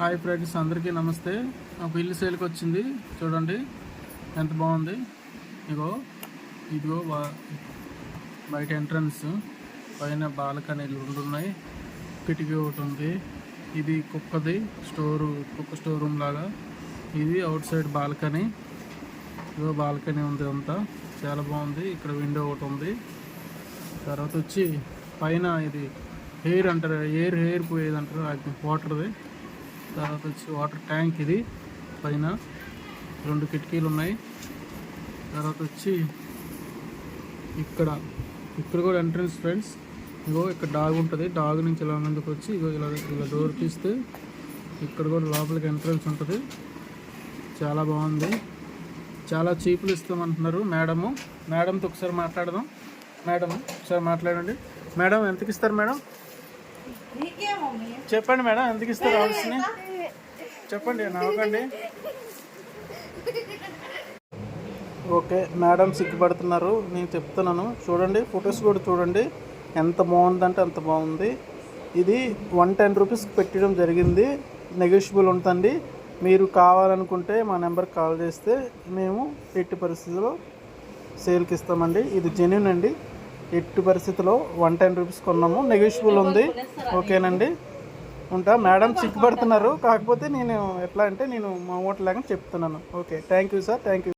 Hi friends, అందరికీ నమస్తే. ఒక ఇల్లు సేల్కి వచ్చింది, చూడండి ఎంత బాగుంది. ఇదిగో బయట ఎంట్రన్స్, పైన బాల్కనీలు రెండు ఉన్నాయి, కిటికీ ఒకటి ఉంది. ఇది కుక్క స్టోర్ రూమ్ లాగా. ఇది అవుట్ సైడ్ బాల్కనీ. ఇదిగో బాల్కనీ ఉంది, అంతా చాలా బాగుంది. ఇక్కడ విండో ఒకటి ఉంది. తర్వాత వచ్చి పైన ఇది హెయిర్ అంటారు, హెయిర్ పోయేది అంటారు, వాటర్ది. తర్వాత వచ్చి వాటర్ ట్యాంక్. ఇది పైన 2 కిటికీలు ఉన్నాయి. తర్వాత వచ్చి ఇక్కడ కూడా ఎంట్రన్స్ ఫ్రెండ్స్. ఇక్కడ డాగ్ ఉంటుంది. డాగ్ నుంచి ఇలా ముందుకు వచ్చి ఇలా డోర్ తీస్తే ఇక్కడ కూడా లోపలికి ఎంట్రన్స్ ఉంటుంది. చాలా బాగుంది. చాలా చీపులు ఇస్తామంటున్నారు మేడంతో ఒకసారి మాట్లాడదాం. మేడం ఒకసారి మాట్లాడండి. మేడం ఎంతకి ఇస్తారు మేడం? చెప్పండి మేడం, ఎందుకు ఇస్తారు హౌస్ని చెప్పండి, నవ్వకండి. ఓకే, మేడం సిగ్గుపడుతున్నారు, నేను చెప్తున్నాను. చూడండి, ఫొటోస్ కూడా చూడండి, ఎంత బాగుందంటే అంత బాగుంది. ఇది 110 రూపీస్కి పెట్టడం జరిగింది. నెగోషియబుల్ ఉంటుంది. మీరు కావాలనుకుంటే మా నెంబర్కి కాల్ చేస్తే మేము ఎట్టి పరిస్థితుల్లో సేల్కి ఇస్తామండి. ఇది జెన్యూన్ అండి. ఎట్టి పరిస్థితిలో 110 రూపీస్ కొన్నాము, నెగోషియబుల్ ఉంది. ఓకేనండి, ఉంటా. మేడం సిగ్గుపడుతున్నారు, కాకపోతే నేను ఎట్లా అంటే నేను మా ఓట్ లాగా చెప్తున్నాను. Okay, thank you sir, thank you.